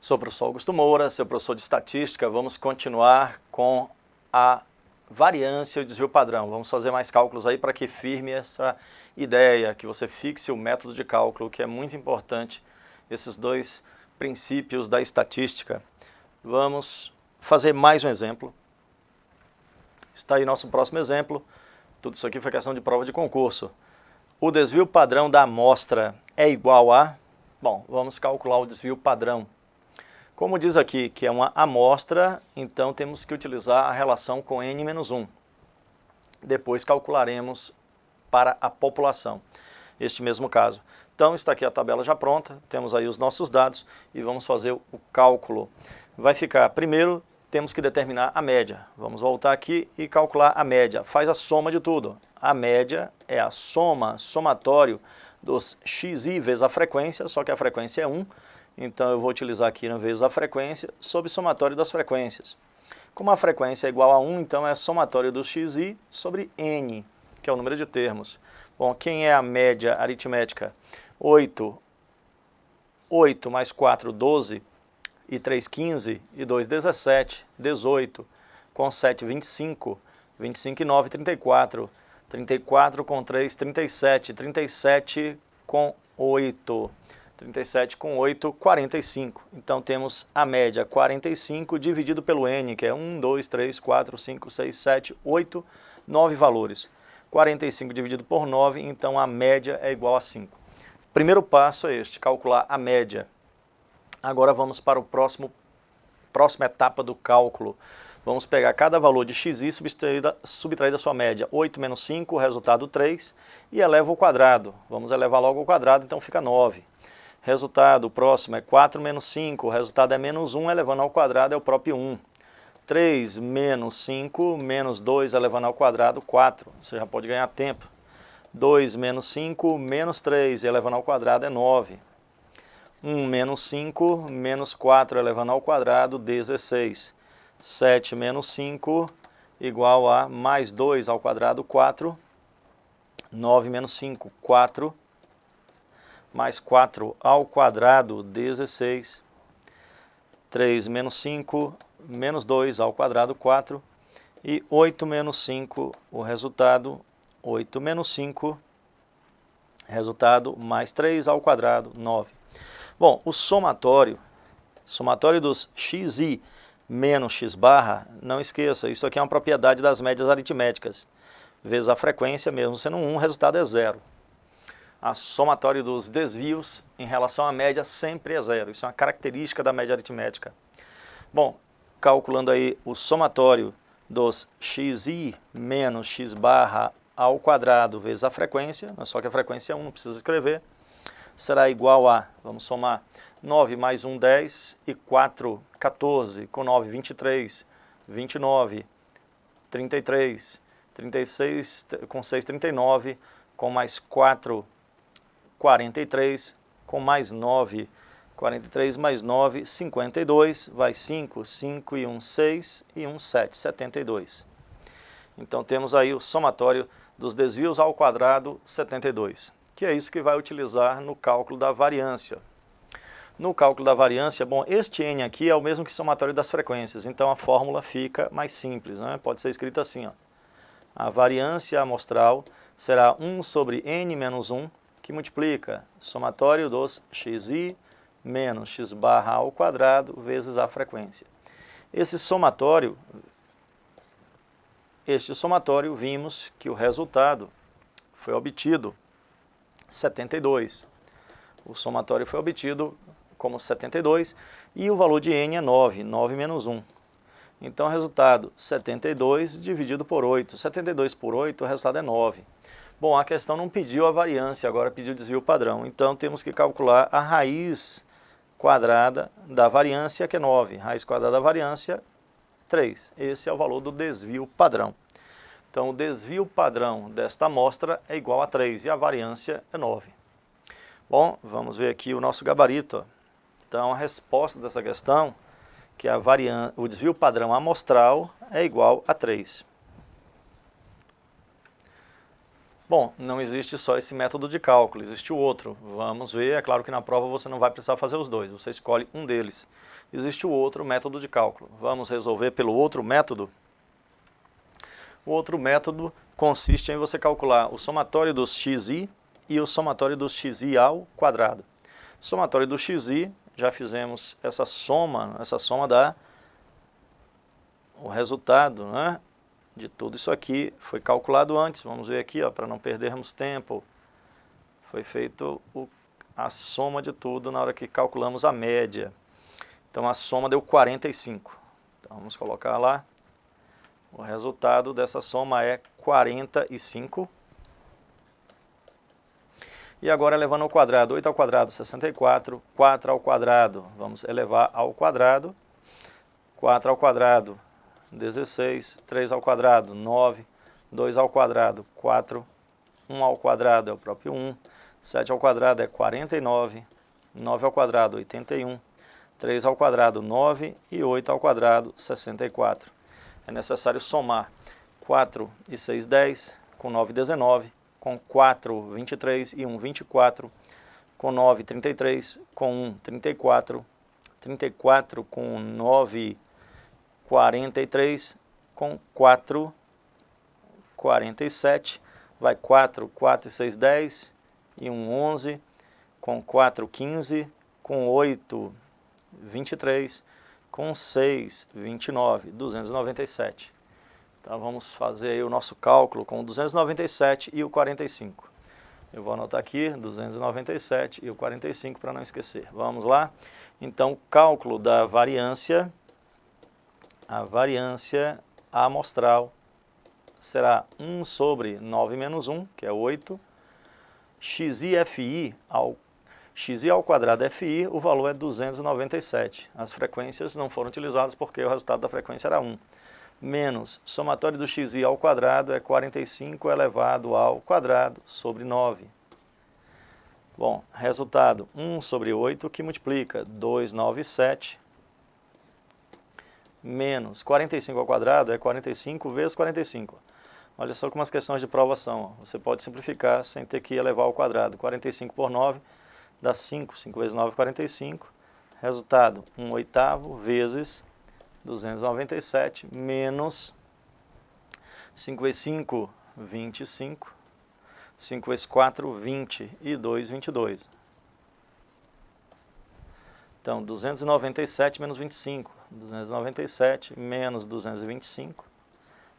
Sou o professor Augusto Moura, seu professor de estatística. Vamos continuar com a variância e o desvio padrão. Vamos fazer mais cálculos aí para que firme essa ideia, que você fixe o método de cálculo, que é muito importante, esses dois princípios da estatística. Vamos fazer mais um exemplo. Está aí nosso próximo exemplo. Tudo isso aqui foi questão de prova de concurso. O desvio padrão da amostra é igual a... Bom, vamos calcular o desvio padrão. Como diz aqui que é uma amostra, então temos que utilizar a relação com n-1. Depois calcularemos para a população, este mesmo caso. Então está aqui a tabela já pronta, temos aí os nossos dados e vamos fazer o cálculo. Vai ficar, primeiro temos que determinar a média. Vamos voltar aqui e calcular a média. Faz a soma de tudo. A média é a somatório dos xi vezes a frequência, só que a frequência é 1. Então eu vou utilizar aqui na vezes a frequência sobre somatório das frequências. Como a frequência é igual a 1, então é somatório do xi sobre n, que é o número de termos. Bom, quem é a média aritmética? 8 mais 4, 12, e 3, 15, e 2, 17, 18, com 7, 25, 25 e 9, 34, 34 com 3, 37, 37 com 8, 37 com 8, 45. Então temos a média 45 dividido pelo n, que é 1, 2, 3, 4, 5, 6, 7, 8, 9 valores. 45 dividido por 9, então a média é igual a 5. Primeiro passo é este, calcular a média. Agora vamos para o próxima etapa do cálculo. Vamos pegar cada valor de xi subtrair da sua média. 8 menos 5, resultado 3, e eleva ao quadrado. Vamos elevar logo ao quadrado, então fica 9. Resultado próximo é 4 menos 5, o resultado é menos 1, elevando ao quadrado é o próprio 1. 3 menos 5, menos 2, elevando ao quadrado, 4. Você já pode ganhar tempo. 2 menos 5, menos 3, elevando ao quadrado é 9. 1 menos 5, menos 4, elevando ao quadrado, 16. 7 menos 5, igual a mais 2 ao quadrado, 4. 9 menos 5, 4. Mais 4 ao quadrado, 16. 3 menos 5, menos 2 ao quadrado, 4. E 8 menos 5, o resultado, 8 menos 5, resultado, mais 3 ao quadrado, 9. Bom, o somatório dos xi menos x barra, não esqueça, isso aqui é uma propriedade das médias aritméticas. Vezes a frequência, mesmo sendo 1, o resultado é 0. A somatório dos desvios em relação à média sempre é 0. Isso é uma característica da média aritmética. Bom, calculando aí o somatório dos xi menos x barra ao quadrado vezes a frequência, só que a frequência é 1, não precisa escrever, será igual a, vamos somar, 9 mais 1, 10, e 4, 14, com 9, 23, 29, 33, 36, com 6, 39, com mais 4, 43, com mais 9, 43 mais 9, 52, vai 5, 5 e 1, 6, e 1, 7, 72. Então temos aí o somatório dos desvios ao quadrado, 72. Que é isso que vai utilizar no cálculo da variância. No cálculo da variância, bom, este n aqui é o mesmo que o somatório das frequências, então a fórmula fica mais simples, né? Pode ser escrita assim, ó. A variância amostral será 1 sobre n menos 1, que multiplica somatório dos xi menos x barra ao quadrado vezes a frequência. Este somatório, vimos que o resultado foi obtido 72. O somatório foi obtido como 72 e o valor de n é 9, 9 menos 1. Então, resultado 72 dividido por 8. 72 por 8, o resultado é 9. Bom, a questão não pediu a variância, agora pediu o desvio padrão. Então, temos que calcular a raiz quadrada da variância, que é 9. Raiz quadrada da variância, 3. Esse é o valor do desvio padrão. Então, o desvio padrão desta amostra é igual a 3 e a variância é 9. Bom, vamos ver aqui o nosso gabarito. Então, a resposta dessa questão, que é o desvio padrão amostral, é igual a 3. Bom, Bom, não existe só esse método de cálculo, existe o outro. Vamos ver, é claro que na prova você não vai precisar fazer os dois, você escolhe um deles. Existe o outro método de cálculo. Vamos resolver pelo outro método? O outro método consiste em você calcular o somatório dos xi e o somatório dos xi ao quadrado. Somatório do xi, já fizemos essa soma dá o resultado, né, de tudo isso aqui. Foi calculado antes, vamos ver aqui, para não perdermos tempo. Foi feito a soma de tudo na hora que calculamos a média. Então a soma deu 45. Então vamos colocar lá. O resultado dessa soma é 45. E agora elevando ao quadrado, 8 ao quadrado, 64, 4 ao quadrado, vamos elevar ao quadrado, 4 ao quadrado, 16, 3 ao quadrado, 9, 2 ao quadrado, 4, 1 ao quadrado é o próprio 1, 7 ao quadrado é 49, 9 ao quadrado, 81, 3 ao quadrado, 9 e 8 ao quadrado, 64. É necessário somar 4 e 6, 10, com 9, 19, com 4, 23 e 1, 24, com 9, 33, com 1, 34, 34 com 9, 43, com 4, 47, vai 4, 4 e 6, 10, e 1, 11, com 4, 15, com 8, 23, com 6, 29, 297. Então vamos fazer aí o nosso cálculo com o 297 e o 45. Eu vou anotar aqui 297 e o 45 para não esquecer. Vamos lá? Então, o cálculo da variância, a variância amostral será 1 sobre 9 menos 1, que é 8, xi ao quadrado fi, o valor é 297. As frequências não foram utilizadas porque o resultado da frequência era 1. Menos somatório do xi ao quadrado é 45 elevado ao quadrado sobre 9. Bom, resultado 1 sobre 8 que multiplica 297 menos 45 ao quadrado é 45 vezes 45. Olha só como as questões de prova são. Você pode simplificar sem ter que elevar ao quadrado. 45 por 9 dá 5. 5 vezes 9, 45. Resultado, 1/8 vezes 297 menos 5 vezes 5, 25. 5 vezes 4, 20. E 2, 22. Então, 297 menos 25. 297 menos 225.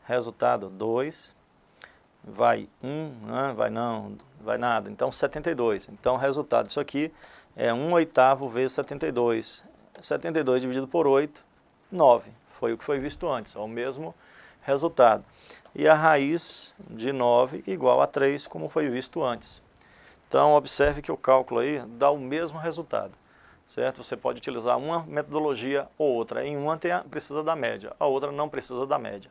Resultado, 2. Vai 1, né? Vai nada. Então, 72. Então, o resultado disso aqui é 1/8 vezes 72. 72 dividido por 8, 9. Foi o que foi visto antes, é o mesmo resultado. E a raiz de 9 igual a 3, como foi visto antes. Então, observe que o cálculo aí dá o mesmo resultado, certo? Você pode utilizar uma metodologia ou outra. Em uma precisa da média, a outra não precisa da média.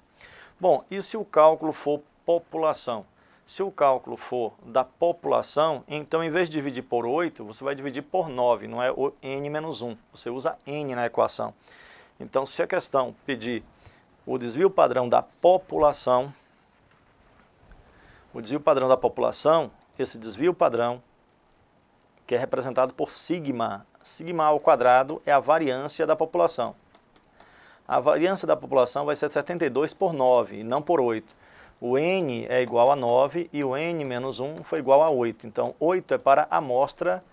Bom, e se o cálculo for população? Se o cálculo for da população, então em vez de dividir por 8, você vai dividir por 9, não é o n menos 1. Você usa n na equação. Então, se a questão pedir o desvio padrão da população, esse desvio padrão, que é representado por sigma, sigma ao quadrado é a variância da população. A variância da população vai ser 72 por 9, e não por 8. O n é igual a 9 e o n menos 1 foi igual a 8. Então, 8 é para amostra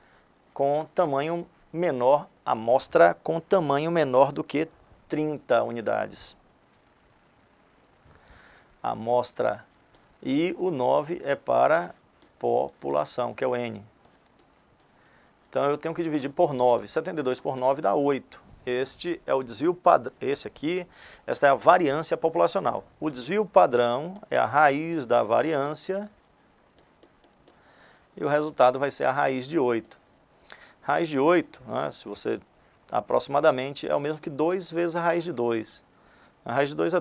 com tamanho menor, amostra com tamanho menor do que 30 unidades. Amostra. E o 9 é para população, que é o n. Então, eu tenho que dividir por 9. 72 por 9 dá 8. Este é o desvio padrão, esta é a variância populacional. O desvio padrão é a raiz da variância e o resultado vai ser a raiz de 8. Raiz de 8, né, se você aproximadamente, é o mesmo que 2 vezes a raiz de 2. A raiz de 2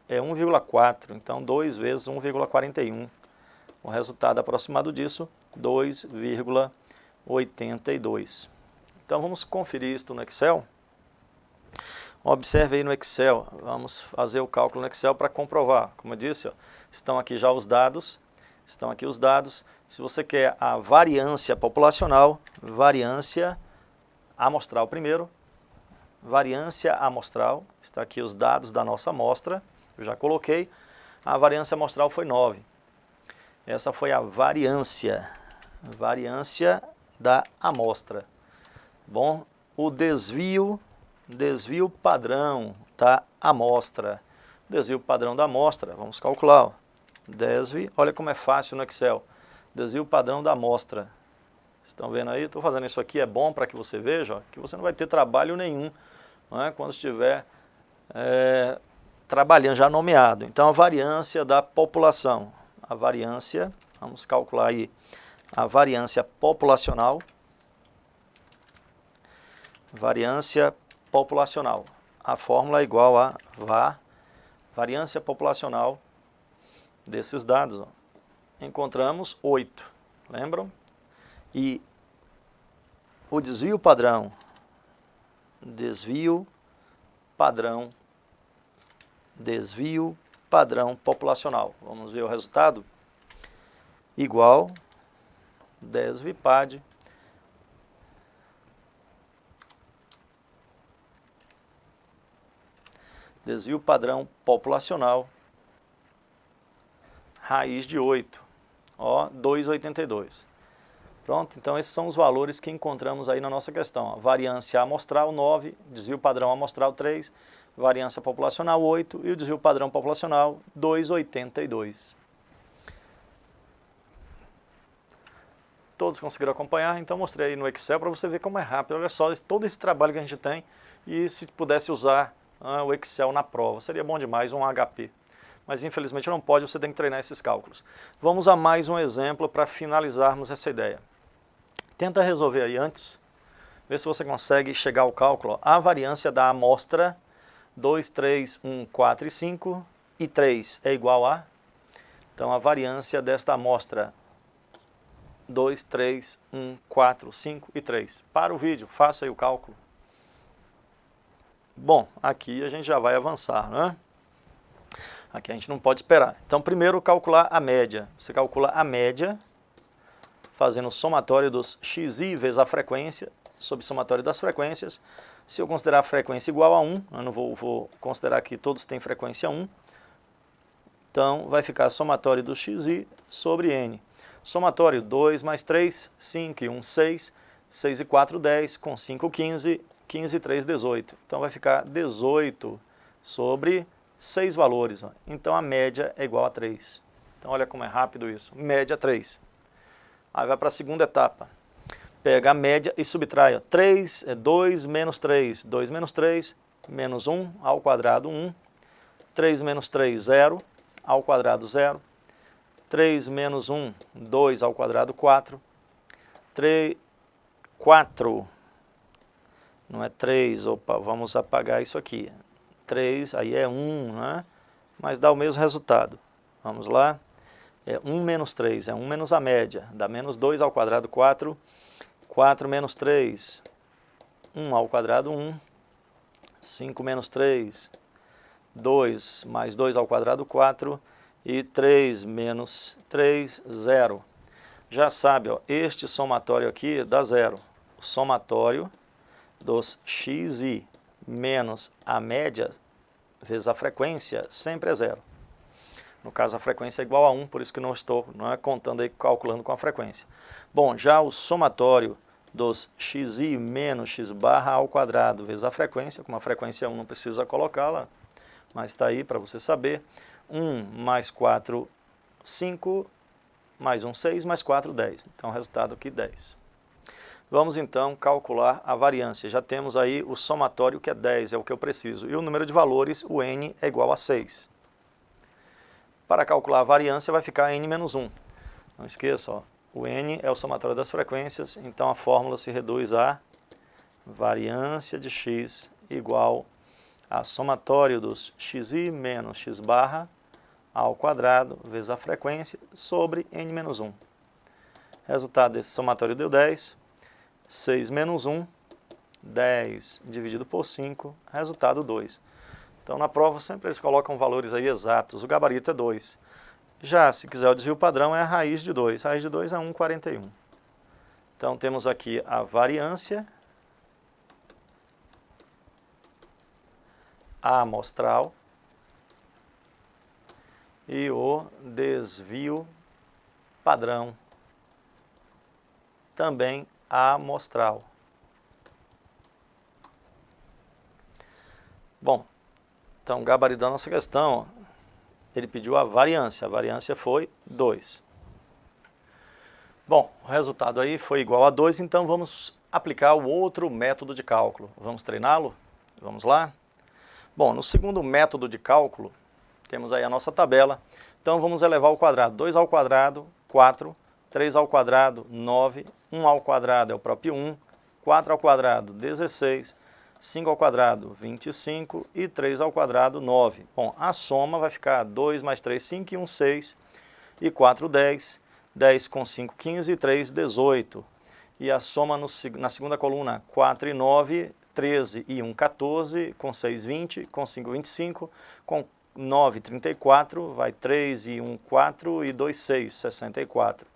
é 1,4, então 2 vezes 1,41. O resultado aproximado disso, 2,82. Então vamos conferir isso no Excel. Observe aí no Excel, vamos fazer o cálculo no Excel para comprovar. Como eu disse, ó, estão aqui já os dados, Estão aqui os dados. Se você quer a variância populacional, variância amostral primeiro, variância amostral, está aqui os dados da nossa amostra, eu já coloquei, a variância amostral foi 9. Essa foi a variância da amostra. Bom, o desvio padrão da amostra. Desvio padrão da amostra, vamos calcular. Ó. Olha como é fácil no Excel. Desvio padrão da amostra. Estão vendo aí? Estou fazendo isso aqui, é bom para que você veja, ó, que você não vai ter trabalho nenhum, não é? Quando estiver trabalhando já nomeado. Então, a variância da população. A variância, vamos calcular aí, a variância populacional. Variância populacional. A fórmula é igual a variância populacional desses dados. Ó. Encontramos 8, lembram? E o desvio padrão populacional. Vamos ver o resultado? Igual desvipad desvio padrão populacional, raiz de 8, ó, 2,82. Pronto, então esses são os valores que encontramos aí na nossa questão. Ó. Variância amostral 9, desvio padrão amostral 3, variância populacional 8 e o desvio padrão populacional 2,82. Todos conseguiram acompanhar, então mostrei aí no Excel para você ver como é rápido. Olha só, todo esse trabalho que a gente tem e se pudesse usar o Excel na prova, seria bom demais, um HP. Mas infelizmente não pode, você tem que treinar esses cálculos. Vamos a mais um exemplo para finalizarmos essa ideia. Tenta resolver aí antes, vê se você consegue chegar ao cálculo. Ó. A variância da amostra 2, 3, 1, 4 e 5 e 3 é igual a... Então a variância desta amostra 2, 3, 1, 4, 5 e 3. Para o vídeo, faça aí o cálculo. Bom, aqui a gente já vai avançar, né? Aqui a gente não pode esperar. Então, primeiro calcular a média. Você calcula a média fazendo o somatório dos xi vezes a frequência, sob somatório das frequências. Se eu considerar a frequência igual a 1, eu não vou considerar que todos têm frequência 1, então vai ficar somatório do xi sobre n. Somatório 2 mais 3, 5 e 1, 6, 6 e 4, 10, com 5, 15, 15 e 3, 18. Então vai ficar 18 sobre 6 valores. Ó. Então a média é igual a 3. Então olha como é rápido isso. Média 3. Aí vai para a segunda etapa. Pega a média e subtrai. Ó. 3 é 2 menos 3. 2 menos 3, menos 1 ao quadrado 1. 3 menos 3, 0 ao quadrado 0. 3 menos 1, 2 ao quadrado 4. 4, não é 3, opa, vamos apagar isso aqui. 3, aí é 1, né? Mas dá o mesmo resultado. Vamos lá. É 1 menos 3, é 1 menos a média. Dá menos 2 ao quadrado 4. 4 menos 3, 1 ao quadrado 1. 5 menos 3, 2 mais 2 ao quadrado 4. E 3 menos 3, 0. Já sabe, ó, este somatório aqui dá 0. O somatório dos xi menos a média vezes a frequência sempre é 0. No caso, a frequência é igual a 1, por isso que não estou contando aí, calculando com a frequência. Bom, já o somatório dos xi menos x barra ao quadrado vezes a frequência, como a frequência é 1, não precisa colocá-la, mas está aí para você saber. 1 mais 4, 5, mais 1, 6, mais 4, 10. Então, o resultado aqui, 10. Vamos, então, calcular a variância. Já temos aí o somatório, que é 10, é o que eu preciso. E o número de valores, o n, é igual a 6. Para calcular a variância, vai ficar n menos 1. Não esqueça, ó, o n é o somatório das frequências, então a fórmula se reduz a variância de x igual a somatório dos xi menos x barra ao quadrado vezes a frequência sobre n menos 1. Resultado desse somatório deu 10. 6 menos 1, 10 dividido por 5, resultado 2. Então, na prova, sempre eles colocam valores aí exatos. O gabarito é 2. Já, se quiser o desvio padrão, é a raiz de 2. Raiz de 2 é 1,41. Então, temos aqui a variância amostral e o desvio padrão, também amostral. Bom, então, gabaritando a nossa questão, ele pediu a variância foi 2. Bom, o resultado aí foi igual a 2, então vamos aplicar o outro método de cálculo. Vamos treiná-lo? Vamos lá? Bom, no segundo método de cálculo, temos aí a nossa tabela. Então vamos elevar ao quadrado. 2 ao quadrado, 4. 3 ao quadrado, 9. 1 ao quadrado é o próprio 1. 4 ao quadrado, 16. 5 ao quadrado, 25. E 3 ao quadrado, 9. Bom, a soma vai ficar 2 mais 3, 5 e 1, 6. E 4, 10. 10 com 5, 15 e 3, 18. E a soma na segunda coluna, 4 e 9, 13 e 1, 14, com 6, 20, com 5, 25, com 9, 34, vai 3 e 1, 4 e 2, 6, 64.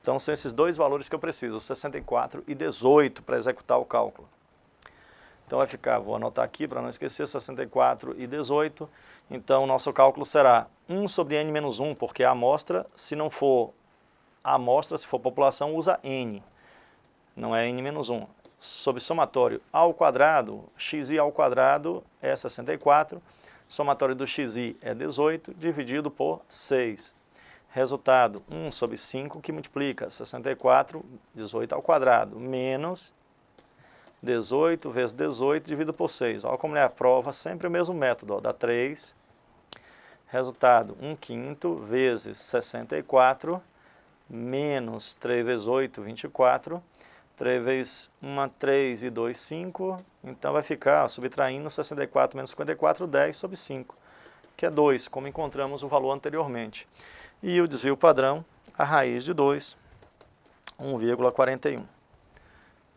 Então são esses dois valores que eu preciso, 64 e 18 para executar o cálculo. Então vai ficar, vou anotar aqui para não esquecer, 64 e 18. Então o nosso cálculo será 1 sobre n menos 1, porque é a amostra, se não for a amostra, se for população, usa n, não é n menos 1. Sobre somatório ao quadrado, xi ao quadrado é 64, somatório do xi é 18, dividido por 6. Resultado, 1 sobre 5, que multiplica 64, 18 ao quadrado, menos 18 vezes 18, dividido por 6. Olha como ele aprova sempre o mesmo método, ó, dá 3. Resultado, 1/5 vezes 64, menos 3 vezes 8, 24. 3 vezes 1, 3 e 2, 5. Então vai ficar, ó, subtraindo 64 menos 54, 10 sobre 5, que é 2, como encontramos o valor anteriormente. E o desvio padrão, a raiz de 2, 1,41.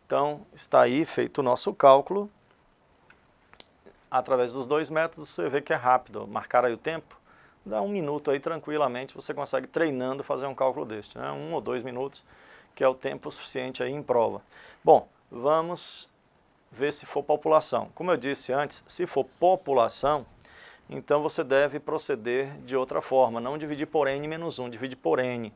Então, está aí feito o nosso cálculo. Através dos dois métodos, você vê que é rápido. Marcar aí o tempo, dá 1 minuto aí tranquilamente, você consegue treinando fazer um cálculo deste, né? 1 ou 2 minutos, que é o tempo suficiente aí em prova. Bom, vamos ver se for população. Como eu disse antes, se for população, então você deve proceder de outra forma, não dividir por n menos 1, divide por n.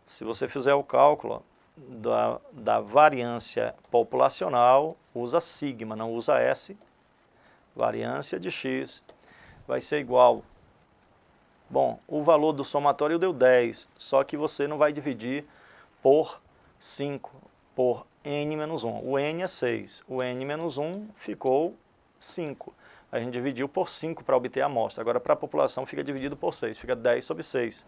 Se você fizer o cálculo da variância populacional, usa sigma, não usa S. Variância de x vai ser igual. Bom, o valor do somatório deu 10, só que você não vai dividir por 5, por n menos 1. O n é 6, o n menos 1 ficou 5. A gente dividiu por 5 para obter a amostra. Agora, para a população, fica dividido por 6, fica 10 sobre 6.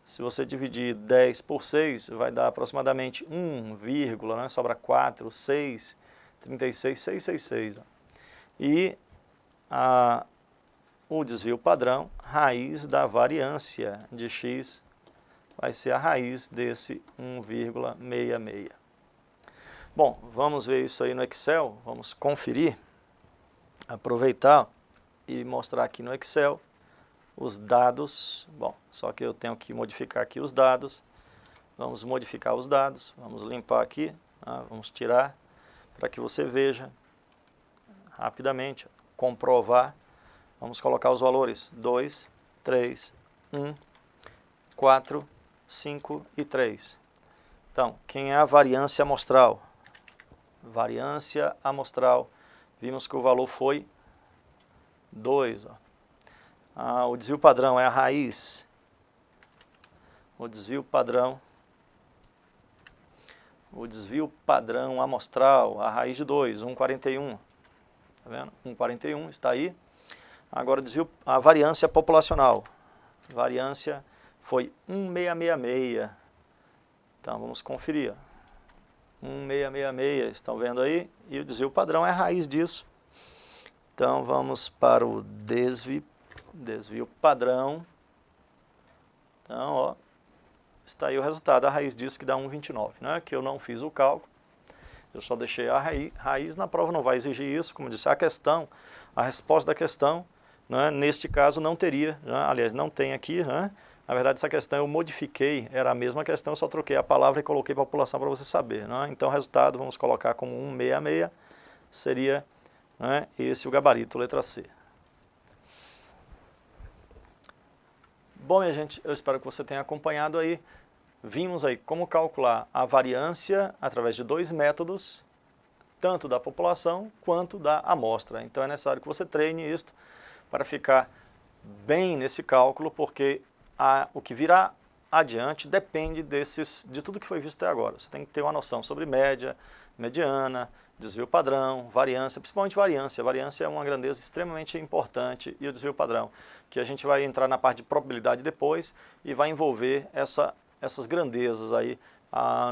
Se você dividir 10 por 6, vai dar aproximadamente 1, né? Sobra 4, 6, 36, 666. Ó. E o desvio padrão, raiz da variância de x, vai ser a raiz desse 1,66. Bom, vamos ver isso aí no Excel, vamos conferir, aproveitar e mostrar aqui no Excel os dados. Bom, só que eu tenho que modificar aqui os dados. Vamos modificar os dados, vamos limpar aqui, vamos tirar para que você veja rapidamente, comprovar. Vamos colocar os valores 2, 3, 1, 4, 5 e 3. Então, quem é a variância amostral? Variância amostral, vimos que o valor foi 2. O desvio padrão é a raiz. O desvio padrão amostral, a raiz de 2, 1,41. Tá vendo? 1,41 está aí. Agora a variância populacional. Variância foi 1,666. Então vamos conferir. 1,666, estão vendo aí? E o desvio padrão é a raiz disso. Então vamos para o desvio padrão. Então, ó, está aí o resultado, a raiz disso que dá 1,29, né? Que eu não fiz o cálculo. Eu só deixei a raiz, na prova não vai exigir isso, como disse, a resposta da questão né? Neste caso não teria, né? Aliás, não tem aqui, né? Na verdade, essa questão eu modifiquei, era a mesma questão, eu só troquei a palavra e coloquei população para você saber, né? Então, o resultado, vamos colocar como 166, seria, né, esse o gabarito, letra C. Bom, minha gente, eu espero que você tenha acompanhado aí. Vimos aí como calcular a variância através de dois métodos, tanto da população quanto da amostra. Então é necessário que você treine isto para ficar bem nesse cálculo, porque o que virá adiante depende de tudo que foi visto até agora. Você tem que ter uma noção sobre média, mediana, desvio padrão, variância, principalmente variância. Variância é uma grandeza extremamente importante, e o desvio padrão, que a gente vai entrar na parte de probabilidade depois e vai envolver essas grandezas aí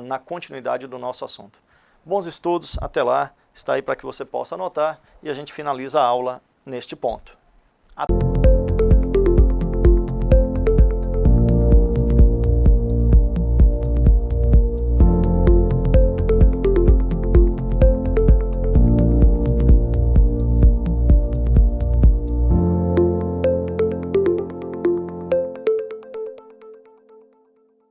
na continuidade do nosso assunto. Bons estudos, até lá, está aí para que você possa anotar e a gente finaliza a aula neste ponto. Até.